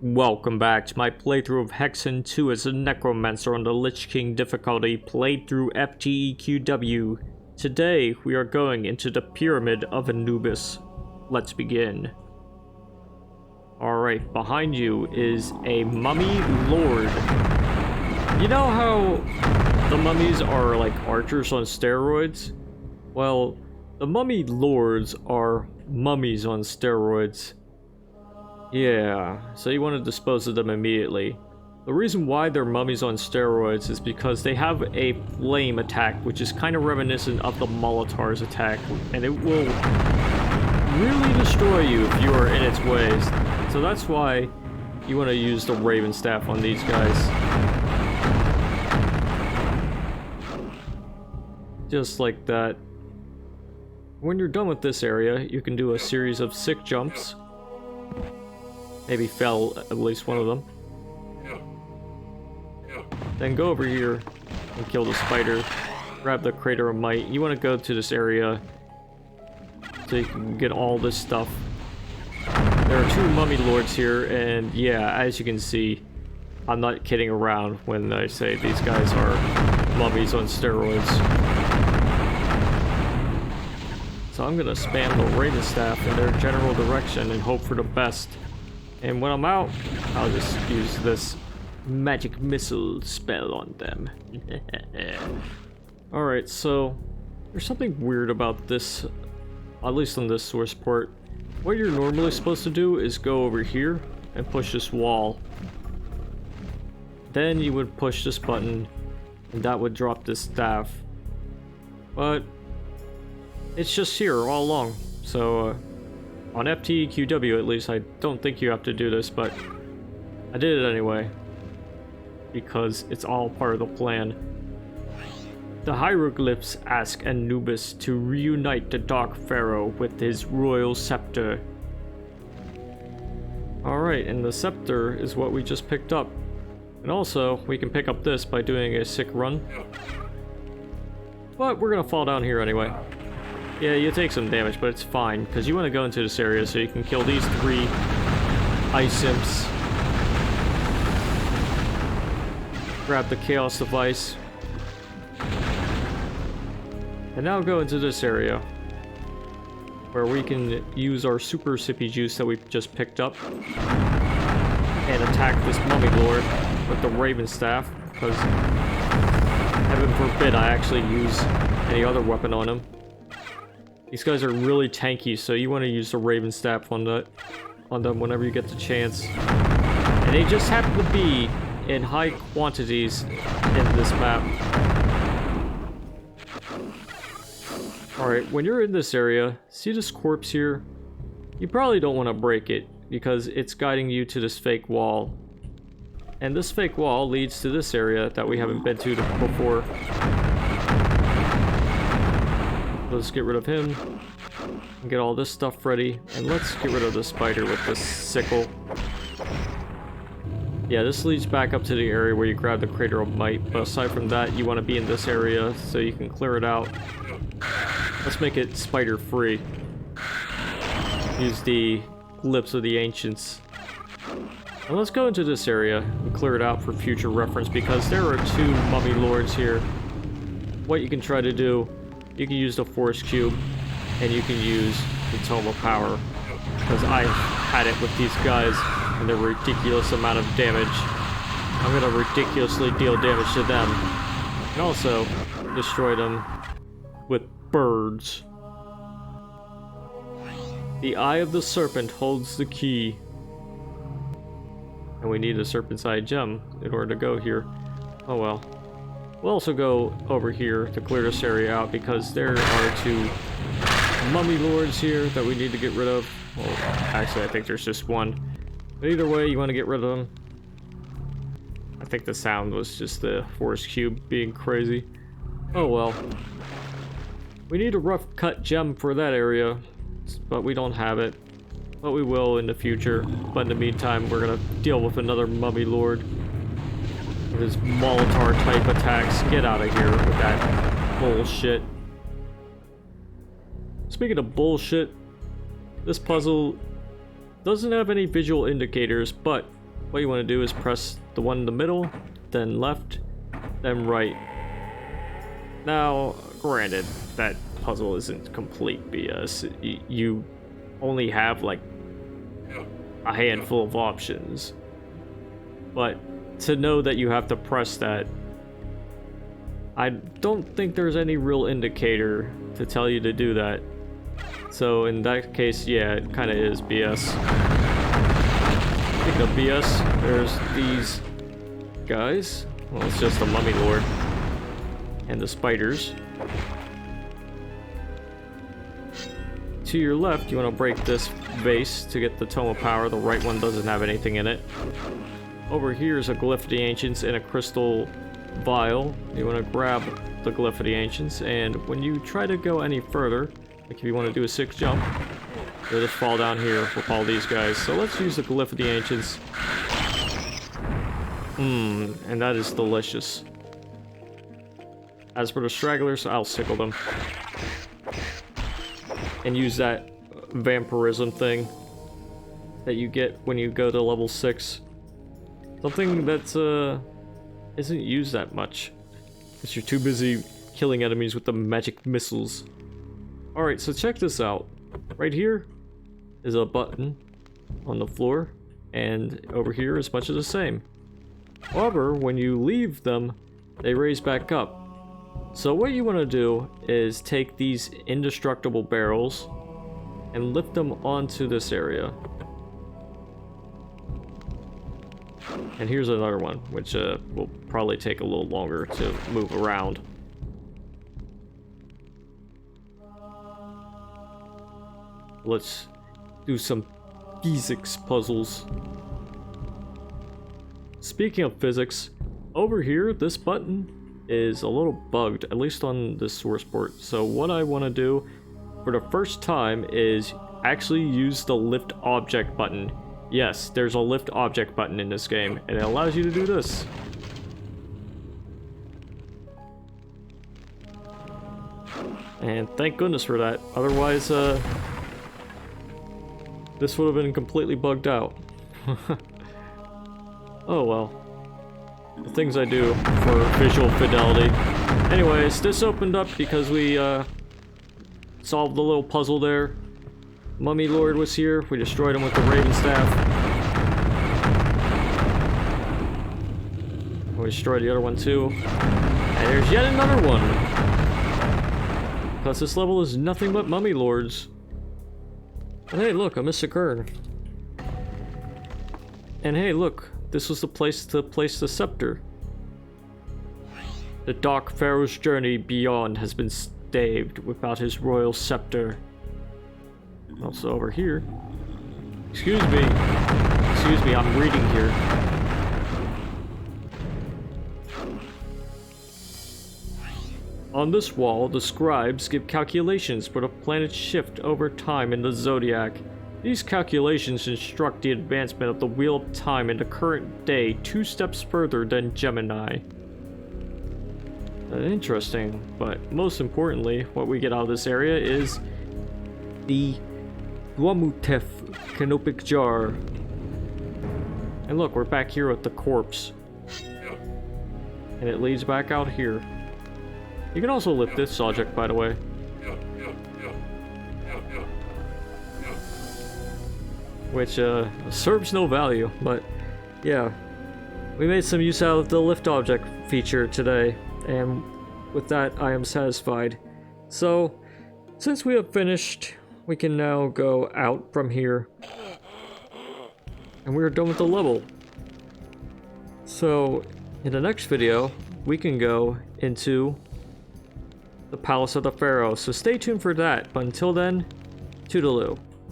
Welcome back to my playthrough of Hexen 2 as a Necromancer on the Lich King Difficulty, played through FTEQW. Today, we are going into the Pyramid of Anubis. Let's begin. Alright, behind you is a mummy lord. You know how the mummies are like archers on steroids? Well, the mummy lords are mummies on steroids. Yeah, so you want to dispose of them immediately. The reason why they're mummies on steroids is because they have a flame attack, which is kind of reminiscent of the Molotar's attack, and it will really destroy you if you are in its ways. So that's why you want to use the Raven Staff on these guys. Just like that. When you're done with this area, you can do a series of sick jumps. Maybe fell at least one of them. Then go over here and kill the spider. Grab the Crater of Might. You want to go to this area so you can get all this stuff. There are two mummy lords here, and yeah, as you can see, I'm not kidding around when I say these guys are mummies on steroids. So I'm gonna spam the Raven Staff in their general direction and hope for the best. And when I'm out, I'll just use this magic missile spell on them. Alright, so there's something weird about this, at least on this source port. What you're normally supposed to do is go over here and push this wall. Then you would push this button and that would drop this staff. But it's just here all along, so on FTEQW at least, I don't think you have to do this, but I did it anyway. Because it's all part of the plan. The hieroglyphs ask Anubis to reunite the Dark Pharaoh with his royal scepter. Alright, and the scepter is what we just picked up. And also, we can pick up this by doing a sick run. But we're gonna fall down here anyway. Yeah, you take some damage, but it's fine, because you want to go into this area so you can kill these three ice imps. Grab the chaos device. And now go into this area, where we can use our super sippy juice that we just picked up, and attack this mummy lord with the Raven Staff, because heaven forbid I actually use any other weapon on him. These guys are really tanky, so you want to use the Raven Staff on them whenever you get the chance. And they just happen to be in high quantities in this map. Alright, when you're in this area, see this corpse here? You probably don't want to break it, because it's guiding you to this fake wall. And this fake wall leads to this area that we haven't been to before. Let's get rid of him and get all this stuff ready, and let's get rid of the spider with this sickle. Yeah, this leads back up to the area where you grab the Crater of Might, but aside from that, you want to be in this area so you can clear it out. Let's make it spider free. Use the lips of the ancients. And let's go into this area and clear it out for future reference, because there are two mummy lords here. What you can try to do, you can use the Force Cube, and you can use the Tome of Power. Because I had it with these guys, and their ridiculous amount of damage. I'm gonna ridiculously deal damage to them. And also, destroy them with birds. The Eye of the Serpent holds the key. And we need a Serpent's Eye gem in order to go here. Oh well. We'll also go over here to clear this area out, because there are two mummy lords here that we need to get rid of. Well, actually I think there's just one. But either way, you want to get rid of them. I think the sound was just the Force Cube being crazy. Oh well. We need a rough cut gem for that area, but we don't have it. But we will in the future. But in the meantime, we're gonna deal with another mummy lord. With his Molotar type attacks. Get out of here with that bullshit. Speaking of bullshit, this puzzle doesn't have any visual indicators, but what you want to do is press the one in the middle, then left, then right. Now, granted, that puzzle isn't complete BS. You only have like a handful of options. But to know that you have to press that, I don't think there's any real indicator to tell you to do that. So in that case, yeah, it kind of is BS. Speaking of BS, there's these guys. Well, it's just the Mummy Lord and the spiders. To your left, you want to break this vase to get the Tome of Power. The right one doesn't have anything in it. Over here is a Glyph of the Ancients and a crystal vial. You want to grab the Glyph of the Ancients, and when you try to go any further, like if you want to do a 6 jump, you'll just fall down here with all these guys. So let's use the Glyph of the Ancients. And that is delicious. As for the stragglers, I'll sickle them. And use that vampirism thing that you get when you go to level 6. Something that isn't used that much, because you're too busy killing enemies with the magic missiles. Alright, so check this out. Right here is a button on the floor, and over here is much of the same. However, when you leave them, they raise back up. So what you want to do is take these indestructible barrels and lift them onto this area. And here's another one, which will probably take a little longer to move around. Let's do some physics puzzles. Speaking of physics, over here, this button is a little bugged, at least on the source port. So what I want to do for the first time is actually use the lift object button. Yes, there's a lift object button in this game, and it allows you to do this. And thank goodness for that. Otherwise, this would have been completely bugged out. Oh well. The things I do for visual fidelity. Anyways, this opened up because we solved the little puzzle there. Mummy Lord was here. We destroyed him with the Raven Staff. We destroyed the other one too. And there's yet another one. Because this level is nothing but Mummy Lords. And hey, look, a Mystic Urn. And hey, look, this was the place to place the scepter. The Dark Pharaoh's journey beyond has been staved without his royal scepter. Also over here. Excuse me, I'm reading here. On this wall, the scribes give calculations for the planet's shift over time in the zodiac. These calculations instruct the advancement of the Wheel of Time in the current day 2 steps further than Gemini. Interesting, but most importantly, what we get out of this area is the Duamutef Canopic Jar. And look, we're back here with the corpse. And it leads back out here. You can also lift this object, by the way. Which serves no value, but yeah. We made some use out of the lift object feature today, and with that I am satisfied. So, since we have finished, we can now go out from here. And we're done with the level. So, in the next video, we can go into the Palace of the Pharaoh, so stay tuned for that. But until then, toodaloo.